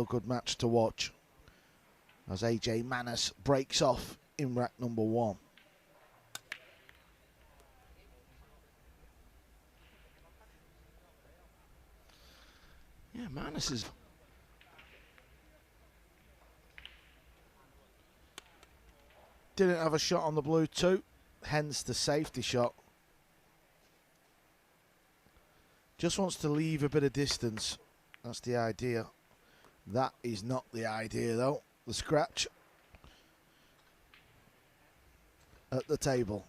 A good match to watch as AJ Manis breaks off in rack number 1. Yeah, Manis is... Didn't have a shot on the blue too, hence the safety shot. Just wants to leave a bit of distance. That's the idea. That is not the idea though. The scratch at the table.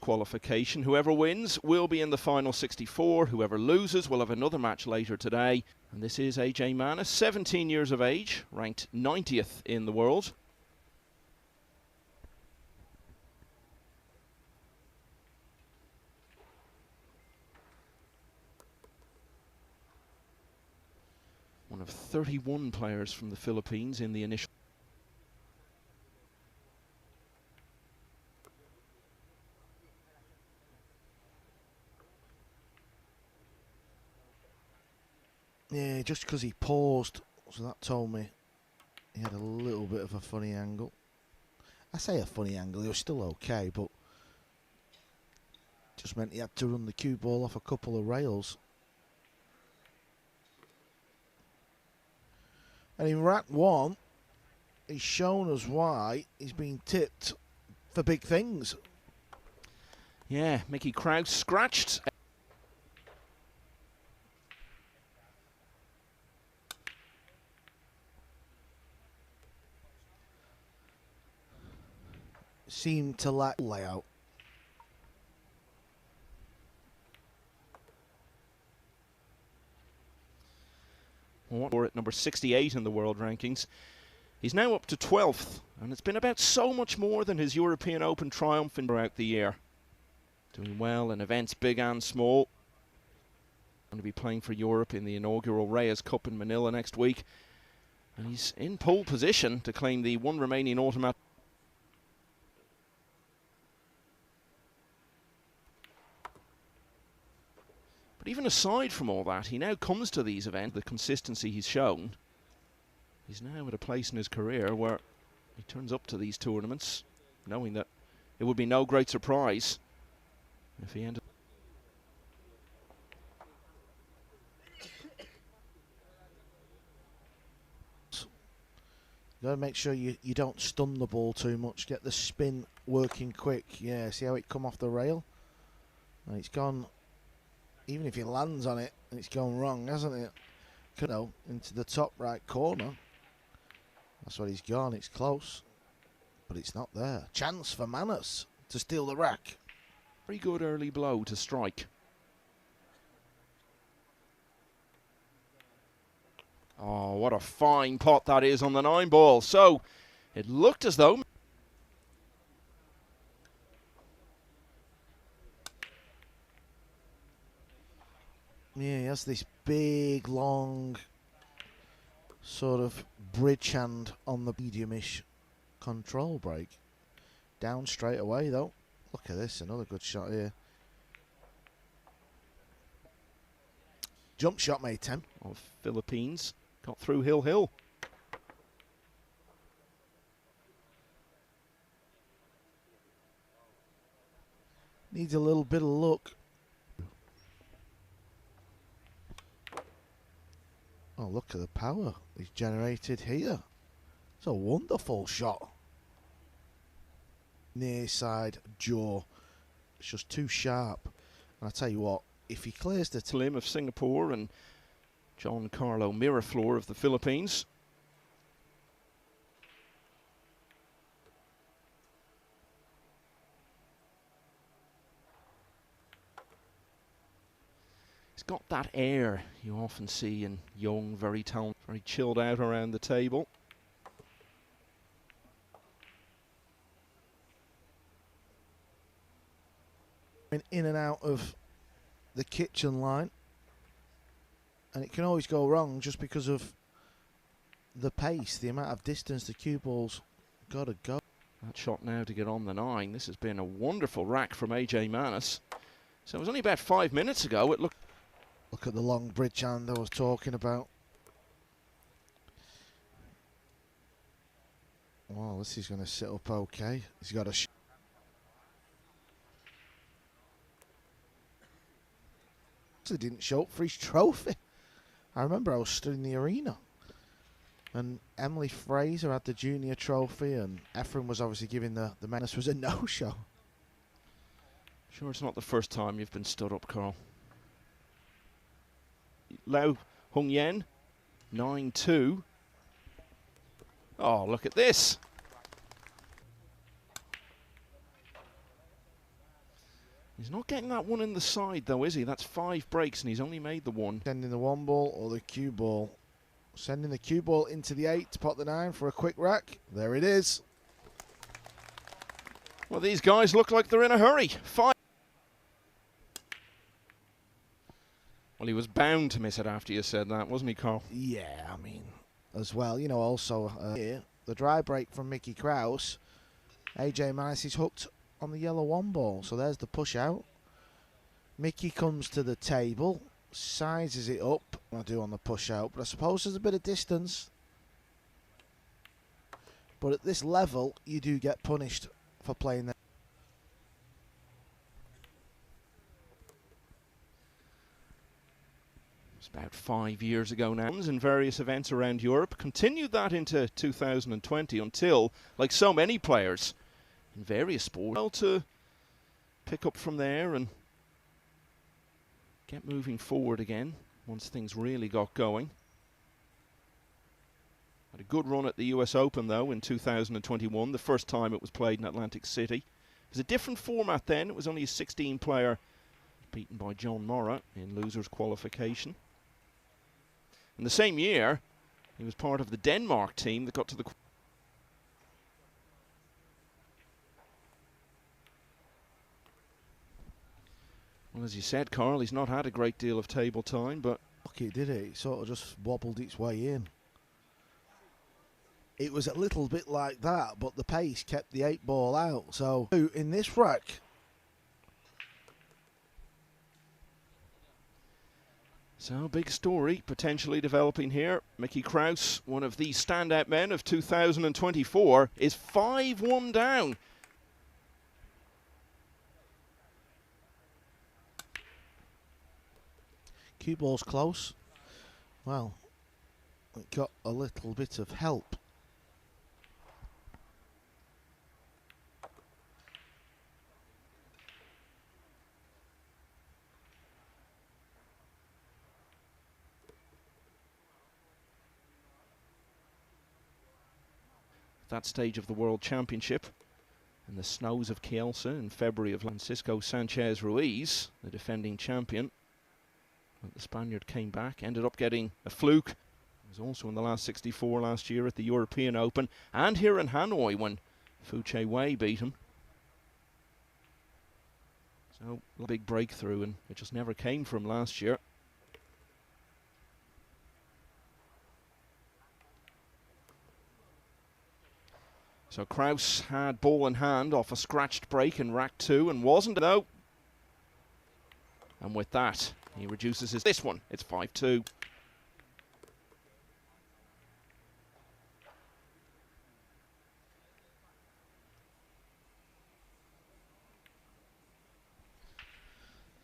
Qualification. Whoever wins will be in the final 64. Whoever loses will have another match later today. And this is AJ Manis, 17 years of age, ranked 90th in the world. One of 31 players from the Philippines in the initial. Yeah, just because he paused, so that told me he had a little bit of a funny angle. I say a funny angle, he was still okay, but just meant he had to run the cue ball off a couple of rails. And in rack 1, he's shown us why he's been tipped for big things. Yeah, Mickey Krause scratched. Seemed to lack layout. Or at number 68 in the world rankings. He's now up to 12th, and it's been about so much more than his European Open triumph throughout the year. Doing well in events big and small. Going to be playing for Europe in the inaugural Reyes Cup in Manila next week. And he's in pole position to claim the one remaining automatic. But even aside from all that, he now comes to these events, the consistency he's shown. He's now at a place in his career where he turns up to these tournaments, knowing that it would be no great surprise if he ended. You got to make sure you don't stun the ball too much. Get the spin working quick. Yeah, see how it come off the rail? And it's gone. Even if he lands on it, it's gone wrong, hasn't it? No, into the top right corner. That's what he's gone. It's close, but it's not there. Chance for Manis to steal the rack. Very good early blow to strike. Oh, what a fine pot that is on the 9 ball. So it looked as though. Yeah, he has this big, long, sort of bridge hand on the medium-ish control break. Down straight away, though. Look at this, another good shot here. Jump shot made 10. Of Philippines. Got through Hill. Needs a little bit of luck. Oh, look at the power he's generated here. It's a wonderful shot. Near side jaw. It's just too sharp. And I tell you what, if he clears the Lim of Singapore and John Carlo Miraflor of the Philippines. He's got that air you often see in young, very talented, very chilled out around the table. in and out of the kitchen line, and it can always go wrong just because of the pace, the amount of distance the cue ball's got to go. That shot now to get on the 9. This has been a wonderful rack from AJ Manis. So it was only about 5 minutes ago. It looked. Look at the long bridge hand I was talking about. Well, this is going to sit up okay. He's got a didn't show up for his trophy. I remember I was stood in the arena and Emily Fraser had the junior trophy and Ephraim was obviously giving the men. This was a no-show. Sure, it's not the first time you've been stood up, Carl. Lau Hung Yen, 9-2. Oh, look at this. He's not getting that one in the side, though, is he? That's 5 breaks, and he's only made the one. Sending the 1 ball or the cue ball. Sending the cue ball into the 8 to pot the 9 for a quick rack. There it is. Well, these guys look like they're in a hurry. 5. Well, he was bound to miss it after you said that, wasn't he, Carl? Yeah, I mean, as well, you know, also here, the dry break from Mickey Krause. AJ Mice is hooked on the yellow 1 ball, so there's the push out. Mickey comes to the table, sizes it up. I do on the push out, but I suppose there's a bit of distance. But at this level, you do get punished for playing that. It's about 5 years ago now, in various events around Europe. Continued that into 2020 until, like so many players in various sports, well, to pick up from there and get moving forward again once things really got going. Had a good run at the US Open, though, in 2021, the first time it was played in Atlantic City. It was a different format then. It was only a 16-player, beaten by John Morra in losers qualification. In the same year, he was part of the Denmark team that got to the... Well, as you said, Carl, he's not had a great deal of table time, but... Lucky, did it? It sort of just wobbled its way in. It was a little bit like that, but the pace kept the 8 ball out. So, in this rack... So, big story potentially developing here. Mickey Krause, one of the standout men of 2024, is 5-1 down. Cue ball's close. Well, it got a little bit of help. That stage of the World Championship in the snows of Kielce in February of Francisco Sanchez Ruiz, the defending champion. But the Spaniard came back, ended up getting a fluke. He was also in the last 64 last year at the European Open and here in Hanoi when Fu Che Wei beat him. So a big breakthrough, and it just never came from last year. So Krause had ball in hand off a scratched break in rack 2 and wasn't, though. And with that, he reduces his... This one, it's 5-2.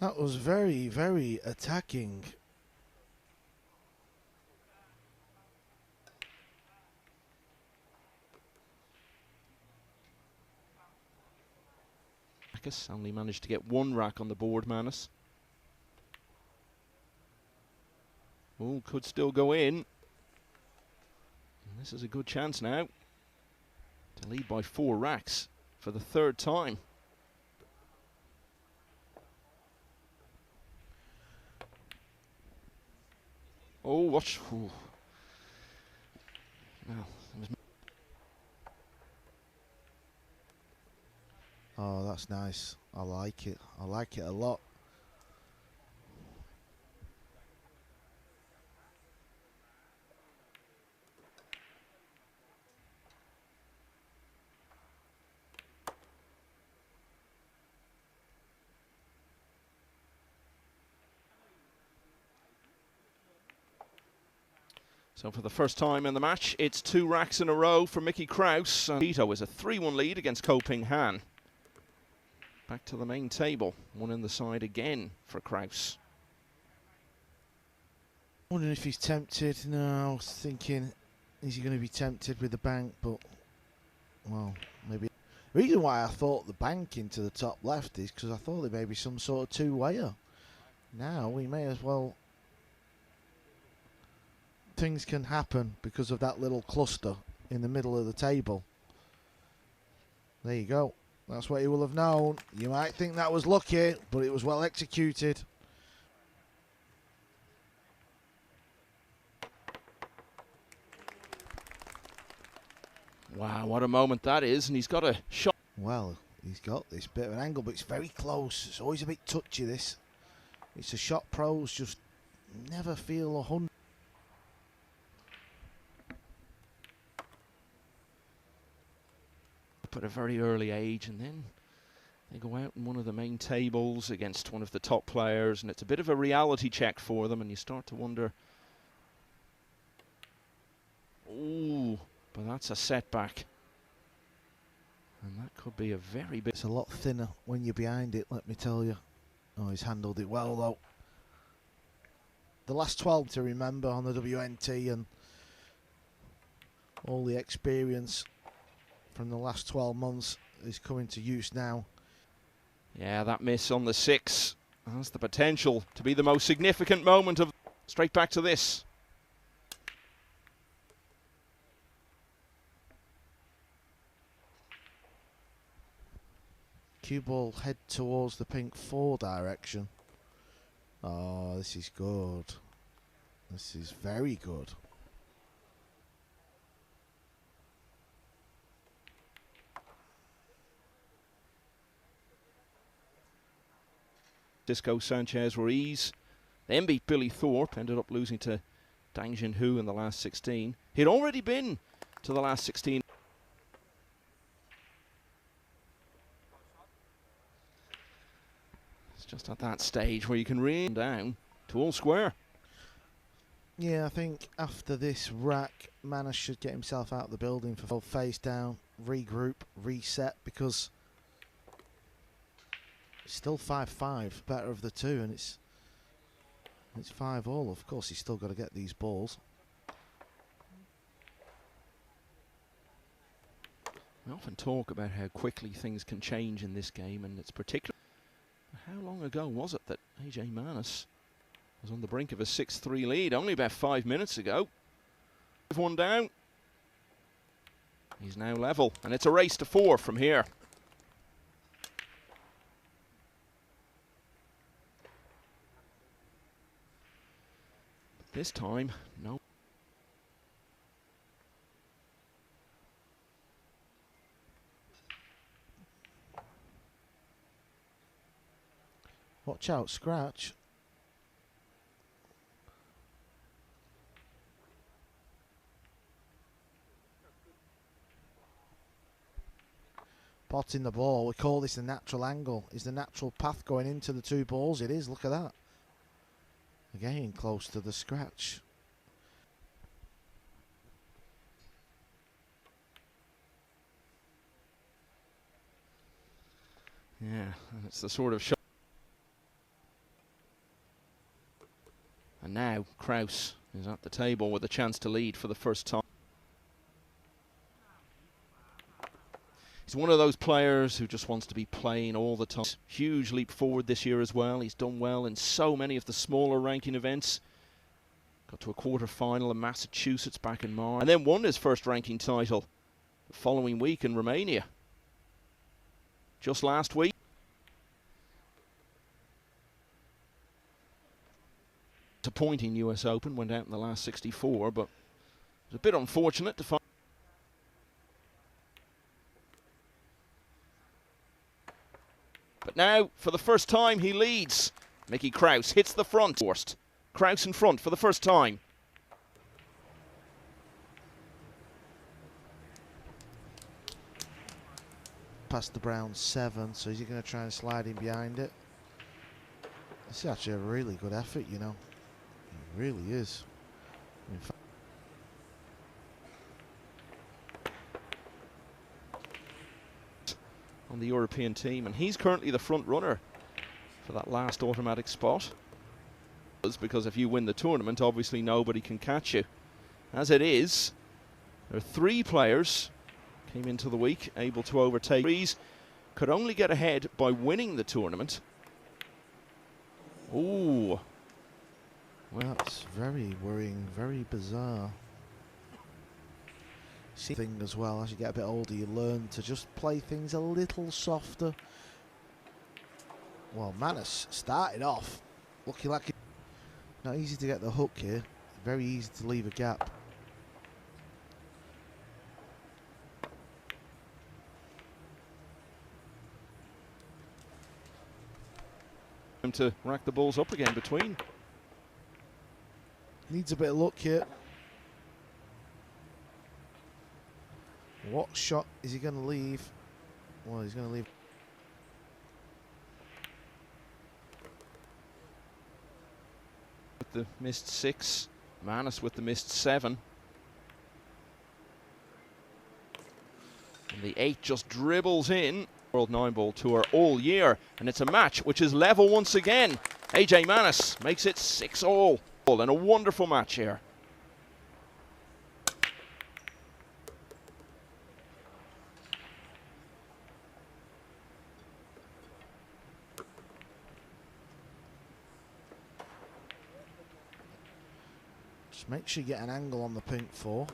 That was very, very attacking. Only managed to get 1 rack on the board, Manus. Oh, could still go in. And this is a good chance now to lead by 4 racks for the 3rd time. Oh, watch. Ooh. Well, it was... Oh, that's nice. I like it. I like it a lot. So for the first time in the match, it's 2 racks in a row for Mickey Krause. And Tito is a 3-1 lead against Ko Ping Han. Back to the main table. 1 in the side again for Krause. Wondering if he's tempted. No, I was thinking, is he going to be tempted with the bank? But, well, maybe. The reason why I thought the bank into the top left is because I thought there may be some sort of two-wayer. Now we may as well. Things can happen because of that little cluster in the middle of the table. There you go. That's what you will have known. You might think that was lucky, but it was well executed. Wow, what a moment that is, and he's got a shot. Well, he's got this bit of an angle, but it's very close. It's always a bit touchy, this. It's a shot pros just never feel 100. At a very early age, and then they go out in one of the main tables against one of the top players, and it's a bit of a reality check for them, and you start to wonder, ooh, but that's a setback, and that could be a very big. It's a lot thinner when you're behind it, let me tell you. Oh, he's handled it well though. The last 12 to remember on the WNT, and all the experience from the last 12 months is coming to use now. Yeah, that miss on the 6 has the potential to be the most significant moment of. Straight back to this. Cue ball head towards the pink 4 direction. Oh, this is good. This is very good. Disco Sanchez Ruiz then beat Billy Thorpe, ended up losing to Dang Junhu in the last 16. He'd already been to the last 16. It's just at that stage where you can rein down to all square. Yeah, I think after this rack, Manas should get himself out of the building for full face down, regroup, reset, because it's still 5-5, better of the two, and it's 5-all. Of course, he's still got to get these balls. We often talk about how quickly things can change in this game, and it's particular. How long ago was it that AJ Manas was on the brink of a 6-3 lead? Only about 5 minutes ago. 1 down. He's now level, and it's a race to 4 from here. This time, no. Watch out, scratch. Potting the ball, we call this a natural angle. Is the natural path going into the 2 balls? It is, look at that. Again, close to the scratch. Yeah, and it's the sort of shot. And now Krause is at the table with a chance to lead for the first time. He's one of those players who just wants to be playing all the time. Huge leap forward this year as well. He's done well in so many of the smaller ranking events. Got to a quarter-final in Massachusetts back in March, and then won his first ranking title the following week in Romania. Just last week. Disappointing US Open, went out in the last 64, but it was a bit unfortunate to find. But now, for the first time, he leads. Mickey Krause hits the front. Krause in front for the first time. Past the brown 7, so is he going to try and slide in behind it? This is actually a really good effort, you know. It really is. In fact, on the European team, and he's currently the front runner for that last automatic spot. Because if you win the tournament, obviously nobody can catch you. As it is, there are 3 players came into the week able to overtake. Freeze could only get ahead by winning the tournament. Ooh. Well, that's very worrying, very bizarre. See thing as well, as you get a bit older, you learn to just play things a little softer. Well, Manus started off looking like it. Not easy to get the hook here, very easy to leave a gap. To rack the balls up again between. Needs a bit of luck here. What shot is he going to leave? Well, he's going to leave. With the missed 6, Manus with the missed 7. And the 8 just dribbles in. World 9-ball Tour all year, and it's a match which is level once again. AJ Manus makes it 6-all, and a wonderful match here. Just make sure you get an angle on the pink 4.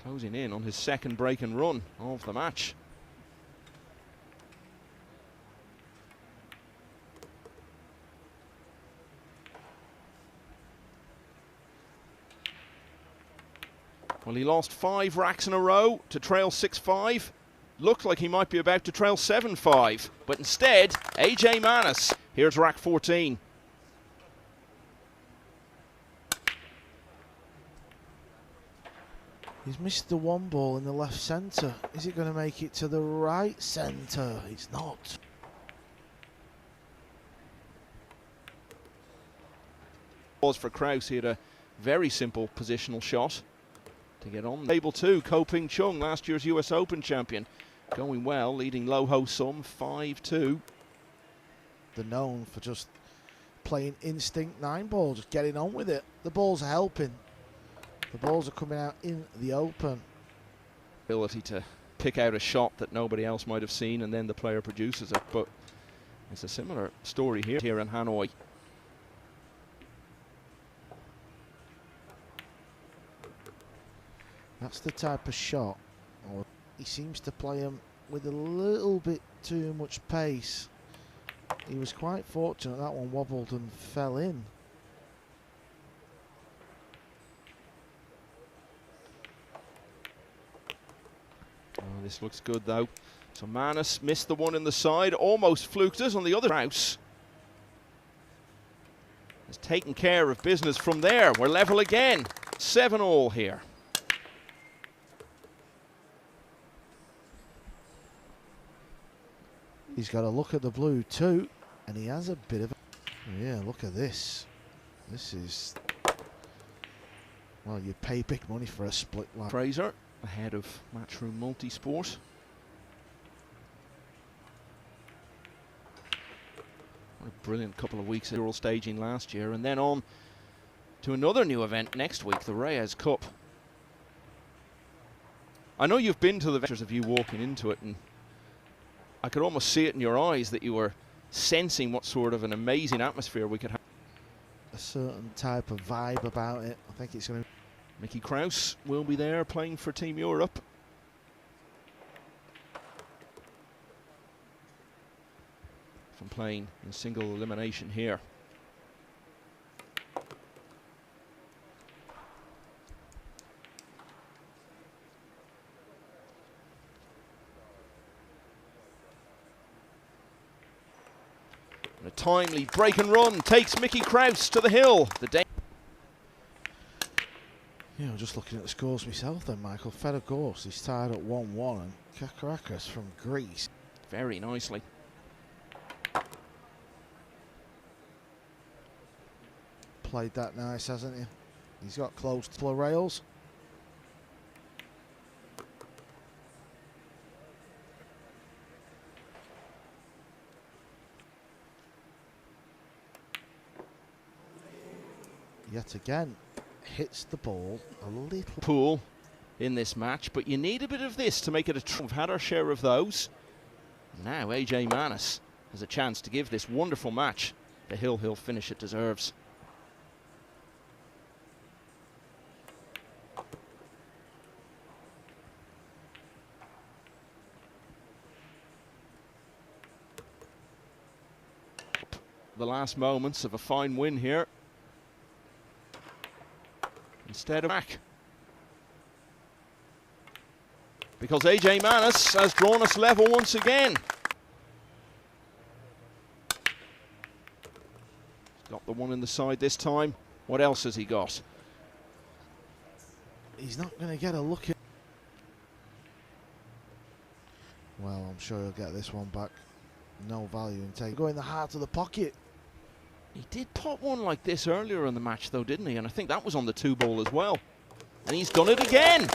Closing in on his second break and run of the match. Well, he lost 5 racks in a row to trail 6-5. Looked like he might be about to trail 7-5, but instead, AJ Manus. Here's rack 14. He's missed the 1 ball in the left centre. Is it going to make it to the right centre? It's not. Was for Krause, he had a very simple positional shot to get on. Table 2, Ko Ping Chung, last year's US Open champion. Going well, leading Low Ho Sum 5-2. They're known for just playing instinct 9-ball, just getting on with it. The balls are helping. The balls are coming out in the open. Ability to pick out a shot that nobody else might have seen, and then the player produces it. But it's a similar story here in Hanoi. That's the type of shot. He seems to play him with a little bit too much pace. He was quite fortunate that one wobbled and fell in. Oh, this looks good though. So Manus missed the one in the side, almost fluked us on the other. Krause has taken care of business from there. We're level again. 7-all here. He's got a look at the blue too, and he has a bit of a... Yeah, look at this. This is... Well, you pay big money for a split like... Fraser ahead of Matchroom Multisport. What a brilliant couple of weeks at Euro staging last year, and then on to another new event next week, the Reyes Cup. I know you've been to the ventures of you walking into it, and I could almost see it in your eyes that you were sensing what sort of an amazing atmosphere we could have. A certain type of vibe about it. I think it's going to... Mickey Krause will be there playing for Team Europe. From playing in single elimination here. And a timely break and run takes Mickey Krause to the hill. The You know, just looking at the scores myself then, Michael. Fedorgos is tied at 1-1 and Kakarakis from Greece. Very nicely. Played that nice, hasn't he? He's got close to the rails. Yet again, hits the ball a little. Pool in this match, but you need a bit of this to make it a We've had our share of those. Now AJ Manis has a chance to give this wonderful match the hill finish it deserves. The last moments of a fine win here. Instead of back. Because AJ Manis has drawn us level once again. He's got the one in the side this time. What else has he got? He's not going to get a look at. Well, I'm sure he'll get this one back. No value in taking. Go in the heart of the pocket. He did pop one like this earlier in the match though, didn't he? And I think that was on the 2-ball as well. And he's done it again.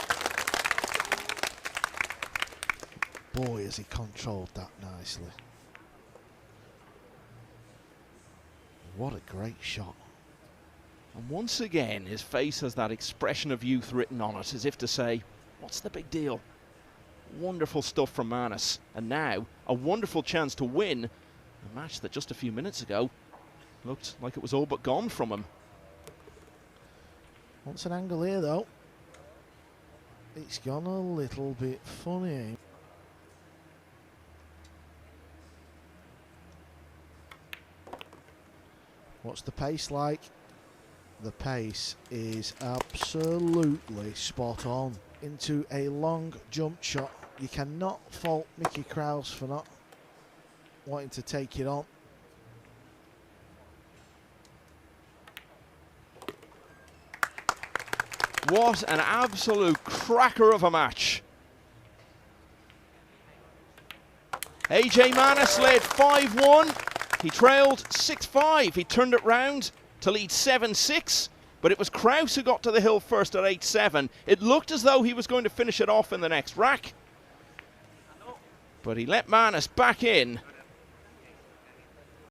Boy, has he controlled that nicely. What a great shot. And once again, his face has that expression of youth written on it, as if to say, what's the big deal? Wonderful stuff from Manis. And now, a wonderful chance to win a match that just a few minutes ago looked like it was all but gone from him. Wants an angle here, though. It's gone a little bit funny. What's the pace like? The pace is absolutely spot on. Into a long jump shot. You cannot fault Mickey Krause for not wanting to take it on. What an absolute cracker of a match. AJ Manis led 5-1. He trailed 6-5. He turned it round to lead 7-6. But it was Krause who got to the hill first at 8-7. It looked as though he was going to finish it off in the next rack. But he let Manis back in